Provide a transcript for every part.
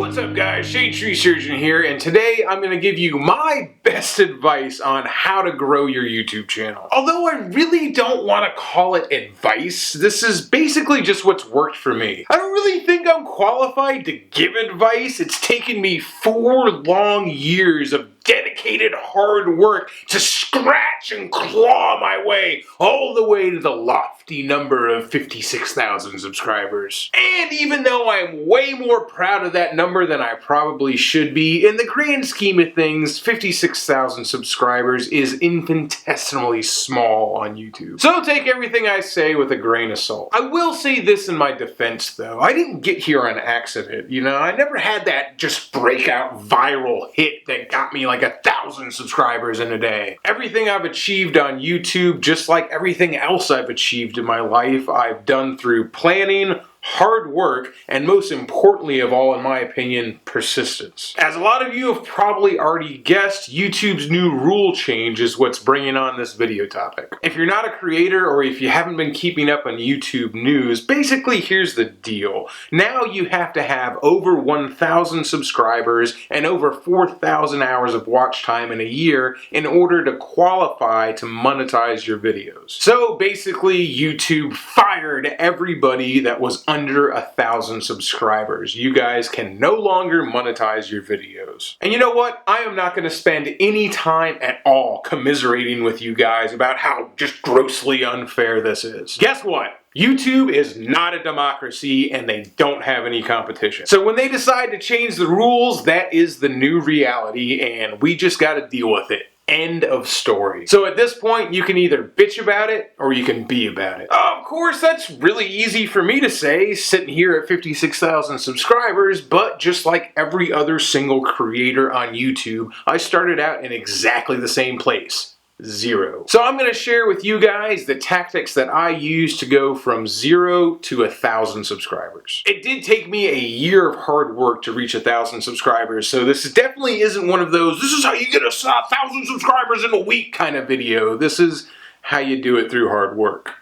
What's up guys, SHADETREE Surgeon here, and today I'm going to give you my best advice on how to grow your YouTube channel. Although I really don't want to call it advice, this is basically just what's worked for me. I don't really think I'm qualified to give advice. It's taken me 4 long years of dedicated hard work to scratch and claw my way all the way to the lofty number of 56,000 subscribers. And even though I'm way more proud of that number than I probably should be, in the grand scheme of things, 56,000 subscribers is infinitesimally small on YouTube. So take everything I say with a grain of salt. I will say this in my defense though, I didn't get here on accident, you know? I never had that just breakout viral hit that got me like 1,000 subscribers in a day. Everything I've achieved on YouTube, just like everything else I've achieved in my life, I've done through planning, hard work, and most importantly of all, in my opinion, persistence. As a lot of you have probably already guessed, YouTube's new rule change is what's bringing on this video topic. If you're not a creator or if you haven't been keeping up on YouTube news, basically here's the deal. Now you have to have over 1,000 subscribers and over 4,000 hours of watch time in a year in order to qualify to monetize your videos. So basically YouTube fired everybody that was under 1,000 subscribers. You guys can no longer monetize your videos. And you know what? I am not going to spend any time at all commiserating with you guys about how just grossly unfair this is. Guess what? YouTube is not a democracy and they don't have any competition. So when they decide to change the rules, that is the new reality and we just got to deal with it. End of story. So at this point, you can either bitch about it or you can be about it. Of course, that's really easy for me to say, sitting here at 56,000 subscribers, but just like every other single creator on YouTube, I started out in exactly the same place. 0. So I'm going to share with you guys the tactics that I use to go from 0 to 1,000 subscribers. It did take me a year of hard work to reach 1,000 subscribers, so this definitely isn't one of those, this is how you get 1,000 subscribers in a week kind of video. This is how you do it through hard work.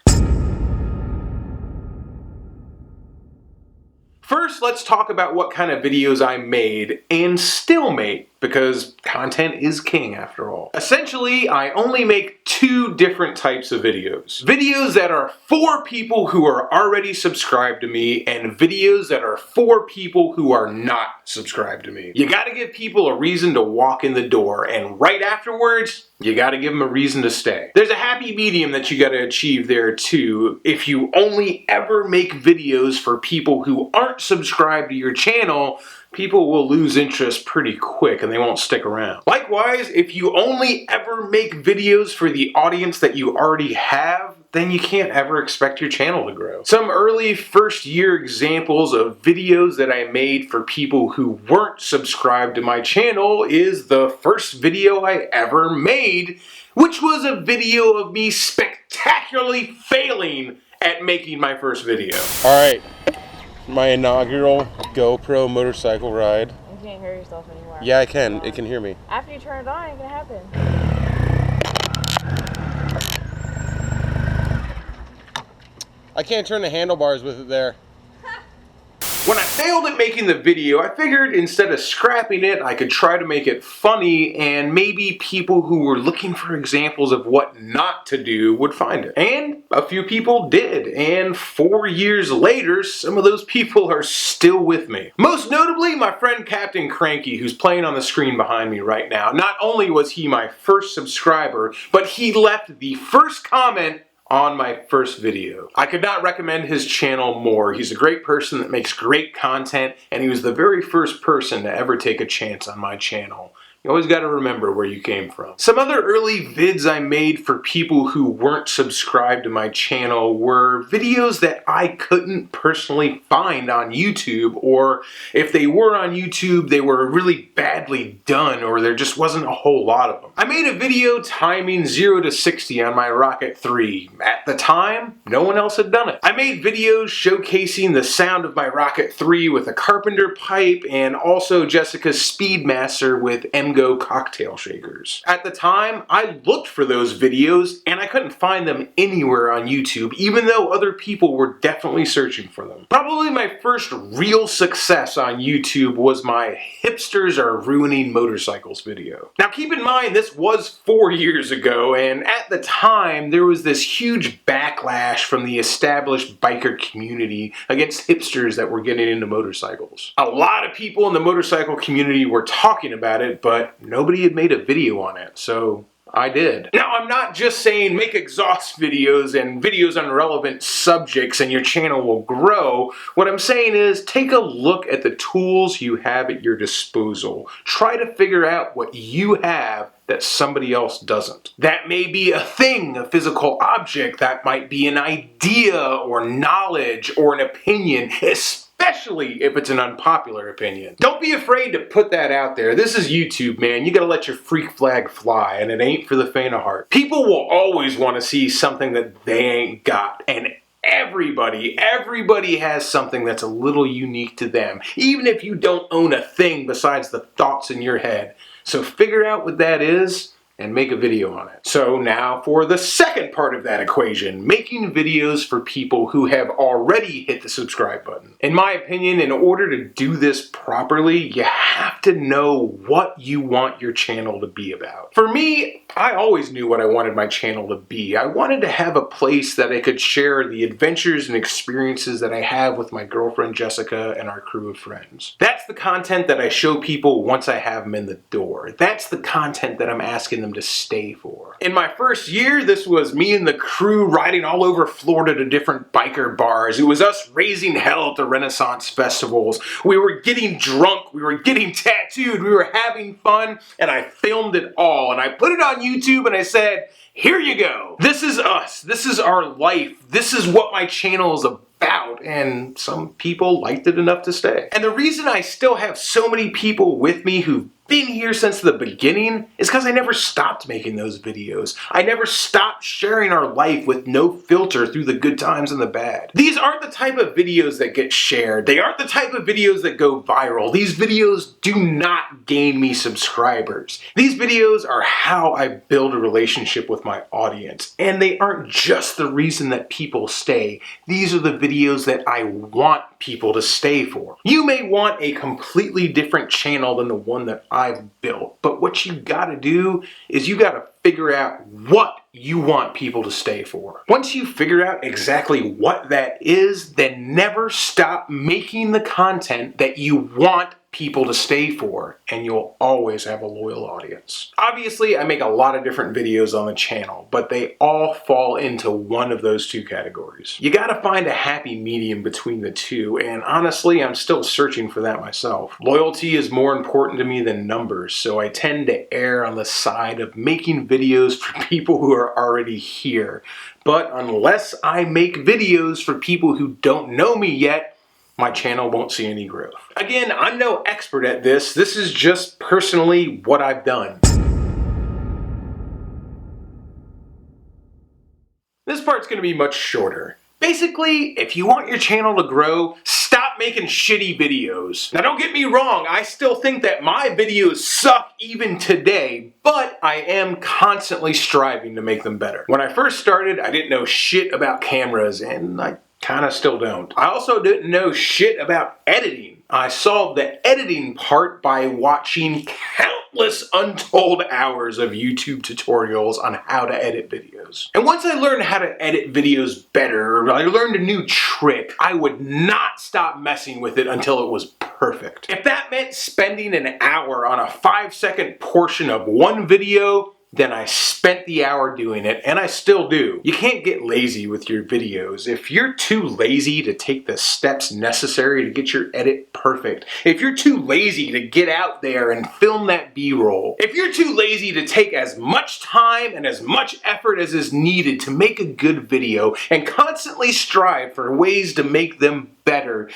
First, let's talk about what kind of videos I made and still make, because content is king after all. Essentially, I only make 2 different types of videos. Videos that are for people who are already subscribed to me and videos that are for people who are not subscribed to me. You gotta give people a reason to walk in the door, and right afterwards, you gotta give them a reason to stay. There's a happy medium that you gotta achieve there too. If you only ever make videos for people who aren't subscribed to your channel, people will lose interest pretty quick and they won't stick around. Likewise, if you only ever make videos for the audience that you already have, then you can't ever expect your channel to grow. Some early first year examples of videos that I made for people who weren't subscribed to my channel is the first video I ever made, which was a video of me spectacularly failing at making my first video. Alright, my inaugural GoPro motorcycle ride. You can't hear yourself anymore. Yeah, I can. It can hear me. After you turn it on, it can happen. I can't turn the handlebars with it there. When I failed at making the video, I figured instead of scrapping it, I could try to make it funny and maybe people who were looking for examples of what not to do would find it. And a few people did, and 4 years later, some of those people are still with me. Most notably, my friend Captain Cranky, who's playing on the screen behind me right now. Not only was he my first subscriber, but he left the first comment on my first video. I could not recommend his channel more. He's a great person that makes great content, and he was the very first person to ever take a chance on my channel. You always got to remember where you came from. Some other early vids I made for people who weren't subscribed to my channel were videos that I couldn't personally find on YouTube, or if they were on YouTube, they were really badly done, or there just wasn't a whole lot of them. I made a video timing 0 to 60 on my Rocket 3. At the time, no one else had done it. I made videos showcasing the sound of my Rocket 3 with a carpenter pipe, and also Jessica's Speedmaster with M mango cocktail shakers. At the time, I looked for those videos and I couldn't find them anywhere on YouTube, even though other people were definitely searching for them. Probably my first real success on YouTube was my Hipsters Are Ruining Motorcycles video. Now keep in mind, this was 4 years ago, and at the time there was this huge backlash from the established biker community against hipsters that were getting into motorcycles. A lot of people in the motorcycle community were talking about it, but nobody had made a video on it, so I did. Now, I'm not just saying make exhaust videos and videos on relevant subjects and your channel will grow. What I'm saying is take a look at the tools you have at your disposal. Try to figure out what you have that somebody else doesn't. That may be a thing, a physical object. That might be an idea or knowledge or an opinion, especially if it's an unpopular opinion. Don't be afraid to put that out there. This is YouTube, man. You gotta let your freak flag fly, and it ain't for the faint of heart. People will always want to see something that they ain't got, and everybody has something that's a little unique to them, even if you don't own a thing besides the thoughts in your head. So figure out what that is and make a video on it. So now for the second part of that equation, making videos for people who have already hit the subscribe button. In my opinion, in order to do this properly, you have to know what you want your channel to be about. For me, I always knew what I wanted my channel to be. I wanted to have a place that I could share the adventures and experiences that I have with my girlfriend Jessica and our crew of friends. That's the content that I show people once I have them in the door. That's the content that I'm asking them to stay for. In my first year, this was me and the crew riding all over Florida to different biker bars. It was us raising hell at the Renaissance festivals. We were getting drunk, we were getting tattooed, we were having fun, and I filmed it all. And I put it on YouTube and I said, here you go. This is us. This is our life. This is what my channel is about. And some people liked it enough to stay. And the reason I still have so many people with me who've been here since the beginning is because I never stopped making those videos. I never stopped sharing our life with no filter through the good times and the bad. These aren't the type of videos that get shared. They aren't the type of videos that go viral. These videos do not gain me subscribers. These videos are how I build a relationship with my audience. And they aren't just the reason that people stay. These are the videos that I want people to stay for. You may want a completely different channel than the one that I've built, but what you gotta do is you gotta figure out what you want people to stay for. Once you figure out exactly what that is, then never stop making the content that you want people to stay for, and you'll always have a loyal audience. Obviously, I make a lot of different videos on the channel, but they all fall into one of those two categories. You gotta find a happy medium between the two, and honestly, I'm still searching for that myself. Loyalty is more important to me than numbers, so I tend to err on the side of making videos for people who are already here. But unless I make videos for people who don't know me yet, my channel won't see any growth. Again, I'm no expert at this. This is just personally what I've done. This part's gonna be much shorter. Basically, if you want your channel to grow, stop making shitty videos. Now don't get me wrong, I still think that my videos suck even today, but I am constantly striving to make them better. When I first started, I didn't know shit about cameras, and I kinda still don't. I also didn't know shit about editing. I solved the editing part by watching countless untold hours of YouTube tutorials on how to edit videos. And once I learned how to edit videos better, or I learned a new trick, I would not stop messing with it until it was perfect. If that meant spending an hour on a 5-second portion of one video, then I spent the hour doing it, and I still do. You can't get lazy with your videos. If you're too lazy to take the steps necessary to get your edit perfect, if you're too lazy to get out there and film that B-roll, if you're too lazy to take as much time and as much effort as is needed to make a good video and constantly strive for ways to make them better,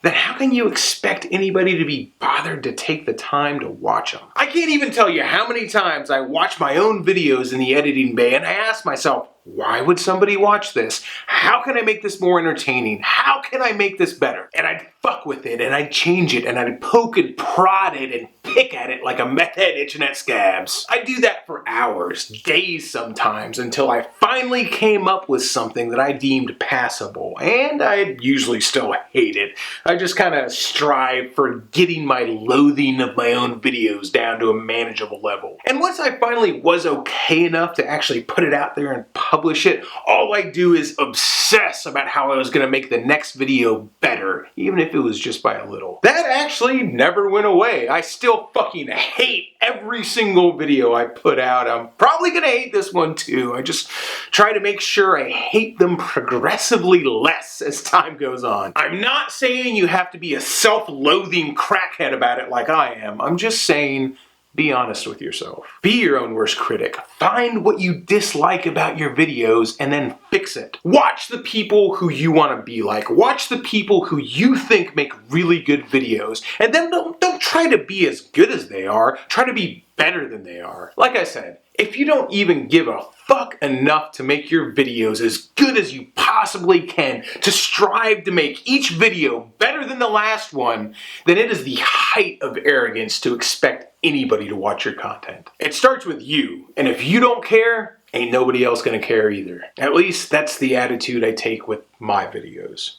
then how can you expect anybody to be bothered to take the time to watch them? I can't even tell you how many times I watch my own videos in the editing bay and I ask myself, why would somebody watch this? How can I make this more entertaining? How can I make this better? And I'd fuck with it, and I'd change it, and I'd poke and prod it and pick at it like a meth head itching at scabs. I do that for hours, days sometimes, until I finally came up with something that I deemed passable, and I usually still hate it. I just kind of strive for getting my loathing of my own videos down to a manageable level. And once I finally was okay enough to actually put it out there and publish it, all I do is obsess about how I was going to make the next video better, even if it was just by a little. That actually never went away. I still fucking hate every single video I put out. I'm probably going to hate this one too. I just try to make sure I hate them progressively less as time goes on. I'm not saying you have to be a self-loathing crackhead about it like I am. I'm just saying, be honest with yourself. Be your own worst critic. Find what you dislike about your videos and then fix it. Watch the people who you want to be like. Watch the people who you think make really good videos. And then don't try to be as good as they are. Try to be better than they are. Like I said, if you don't even give a fuck enough to make your videos as good as you possibly can, to strive to make each video better than the last one, then it is the height of arrogance to expect anybody to watch your content. It starts with you, and if you don't care, ain't nobody else gonna care either. At least that's the attitude I take with my videos.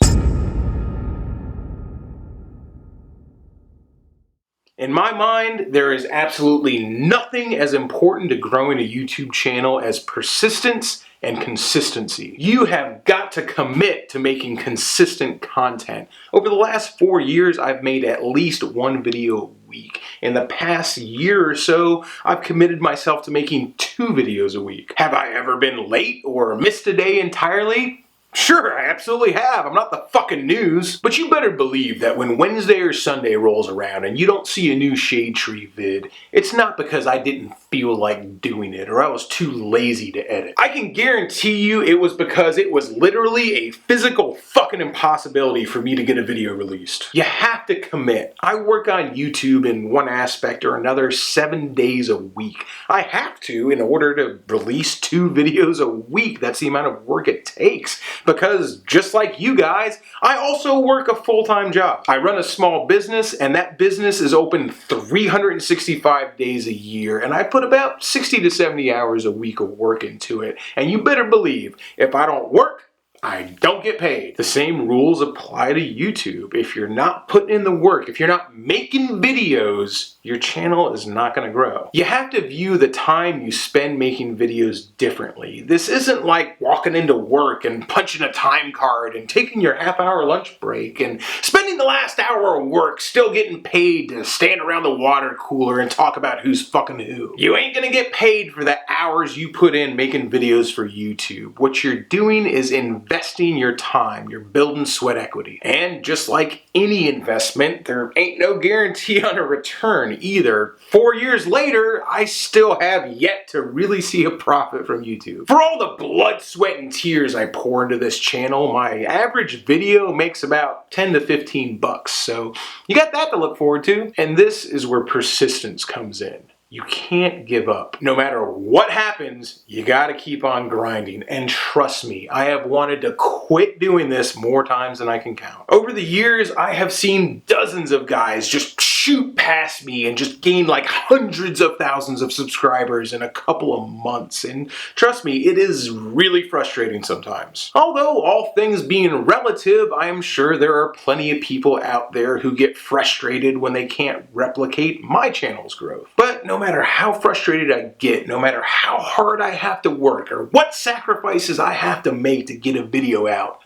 In my mind, there is absolutely nothing as important to growing a YouTube channel as persistence and consistency. You have got to commit to making consistent content. Over the last 4 years, I've made at least one video a week. In the past year or so, I've committed myself to making 2 videos a week. Have I ever been late or missed a day entirely? Sure, I absolutely have. I'm not the fucking news. But you better believe that when Wednesday or Sunday rolls around and you don't see a new SHADETREE vid, it's not because I didn't feel like doing it or I was too lazy to edit. I can guarantee you it was because it was literally a physical fucking impossibility for me to get a video released. You have to commit. I work on YouTube in one aspect or another 7 days a week. I have to in order to release 2 videos a week. That's the amount of work it takes. Because just like you guys, I also work a full-time job. I run a small business, and that business is open 365 days a year, and I put about 60 to 70 hours a week of work into it. And you better believe, if I don't work, I don't get paid. The same rules apply to YouTube. If you're not putting in the work, if you're not making videos, your channel is not going to grow. You have to view the time you spend making videos differently. This isn't like walking into work and punching a time card and taking your half-hour lunch break and spending the last hour of work still getting paid to stand around the water cooler and talk about who's fucking who. You ain't gonna get paid for the hours you put in making videos for YouTube. What you're doing is investing your time. You're building sweat equity. And just like any investment, there ain't no guarantee on a return either. 4 years later, I still have yet to really see a profit from YouTube. For all the blood, sweat, and tears I pour into this channel, my average video makes about 10 to 15 bucks. So you got that to look forward to. And this is where persistence comes in. You can't give up. No matter what happens, you gotta keep on grinding. And trust me, I have wanted to quit doing this more times than I can count. Over the years, I have seen dozens of guys just shoot past me and just gain like hundreds of thousands of subscribers in a couple of months. And trust me, it is really frustrating sometimes. Although all things being relative, I am sure there are plenty of people out there who get frustrated when they can't replicate my channel's growth. But no matter how frustrated I get, no matter how hard I have to work, or what sacrifices I have to make to get a video out,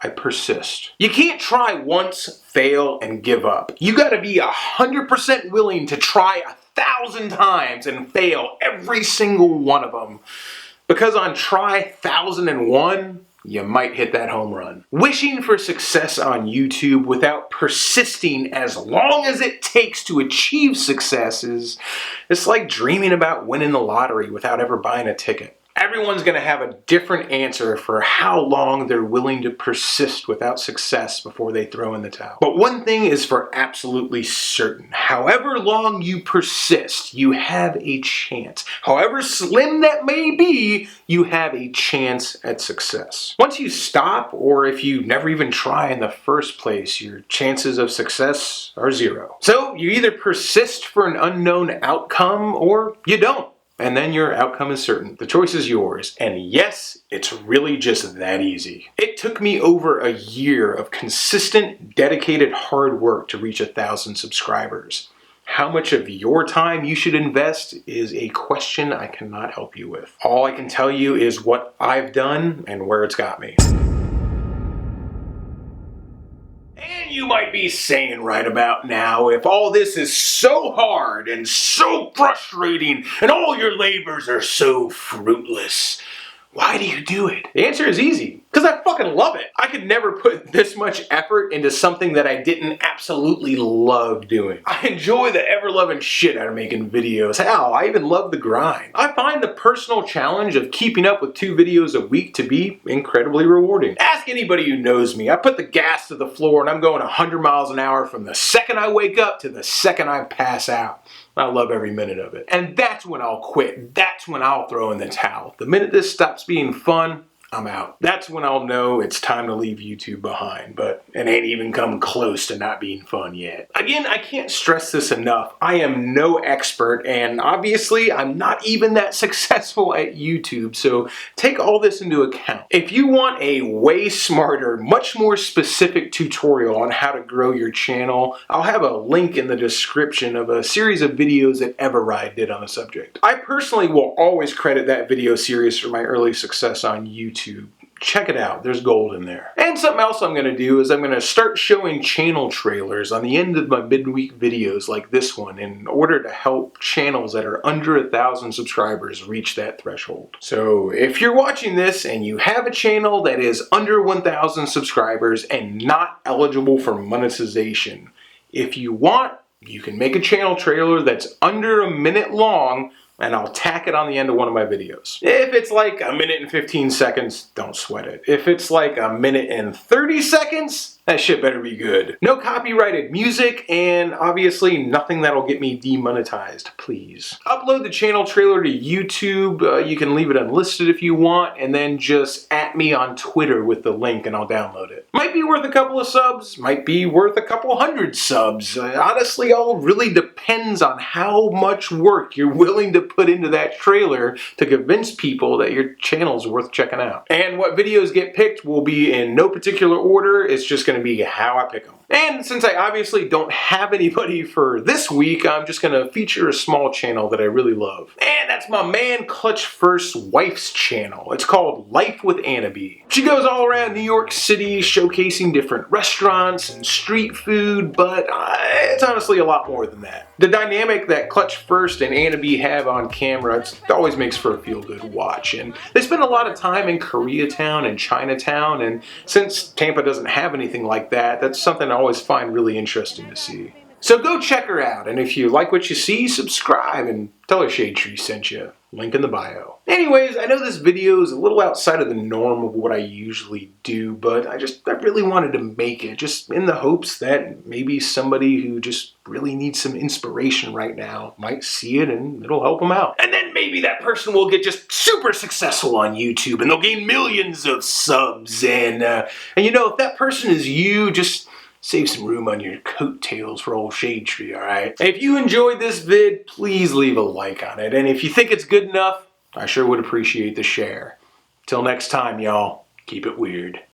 I persist. You can't try once, fail, and give up. You gotta be 100% willing to try 1,000 times and fail every single one of them. Because on try 1,001, you might hit that home run. Wishing for success on YouTube without persisting as long as it takes to achieve success it's like dreaming about winning the lottery without ever buying a ticket. Everyone's going to have a different answer for how long they're willing to persist without success before they throw in the towel. But one thing is for absolutely certain. However long you persist, you have a chance. However slim that may be, you have a chance at success. Once you stop, or if you never even try in the first place, your chances of success are zero. So you either persist for an unknown outcome, or you don't. And then your outcome is certain. The choice is yours. And yes, it's really just that easy. It took me over a year of consistent, dedicated hard work to reach 1,000 subscribers. How much of your time you should invest is a question I cannot help you with. All I can tell you is what I've done and where it's got me. And you might be saying right about now, if all this is so hard and so frustrating and all your labors are so fruitless, why do you do it? The answer is easy. Because I fucking love it. I could never put this much effort into something that I didn't absolutely love doing. I enjoy the ever-loving shit out of making videos. Hell, I even love the grind. I find the personal challenge of keeping up with 2 videos a week to be incredibly rewarding. Ask anybody who knows me. I put the gas to the floor and I'm going 100 miles an hour from the second I wake up to the second I pass out. I love every minute of it. And that's when I'll quit. That's when I'll throw in the towel. The minute this stops being fun, I'm out. That's when I'll know it's time to leave YouTube behind, but it ain't even come close to not being fun yet. Again, I can't stress this enough. I am no expert, and obviously I'm not even that successful at YouTube, so take all this into account. If you want a way smarter, much more specific tutorial on how to grow your channel, I'll have a link in the description of a series of videos that Everride did on the subject. I personally will always credit that video series for my early success on YouTube. Check it out, there's gold in there. And something else I'm going to do is I'm going to start showing channel trailers on the end of my midweek videos like this one in order to help channels that are under 1,000 subscribers reach that threshold. So if you're watching this and you have a channel that is under 1,000 subscribers and not eligible for monetization, if you want, you can make a channel trailer that's under a minute long and I'll tack it on the end of one of my videos. If it's like 1 minute and 15 seconds, don't sweat it. If it's like 1 minute and 30 seconds, that shit better be good. No copyrighted music, and obviously nothing that'll get me demonetized, please. Upload the channel trailer to YouTube. You can leave it unlisted if you want, and then just @ me on Twitter with the link and I'll download it. Might be worth a couple of subs, might be worth a couple hundred subs. Honestly, all really depends on how much work you're willing to put into that trailer to convince people that your channel's worth checking out. And what videos get picked will be in no particular order. It's just going to be how I pick them. And since I obviously don't have anybody for this week, I'm just going to feature a small channel that I really love. And that's my man Clutch First's wife's channel. It's called Life with Annabee. She goes all around New York City showcasing different restaurants and street food, but it's honestly a lot more than that. The dynamic that Clutch First and Annabee have on camera, it always makes for a feel-good watch. And they spend a lot of time in Koreatown and Chinatown, and since Tampa doesn't have anything like that, that's something I always find really interesting to see. So go check her out, and if you like what you see, subscribe and tell her SHADETREE sent you. Link in the bio. Anyways, I know this video is a little outside of the norm of what I usually do, but I really wanted to make it, just in the hopes that maybe somebody who just really needs some inspiration right now might see it and it'll help them out. And then maybe that person will get just super successful on YouTube and they'll gain millions of subs, and you know, if that person is you, just save some room on your coattails for old SHADETREE, alright? If you enjoyed this vid, please leave a like on it. And if you think it's good enough, I sure would appreciate the share. Till next time, y'all, keep it weird.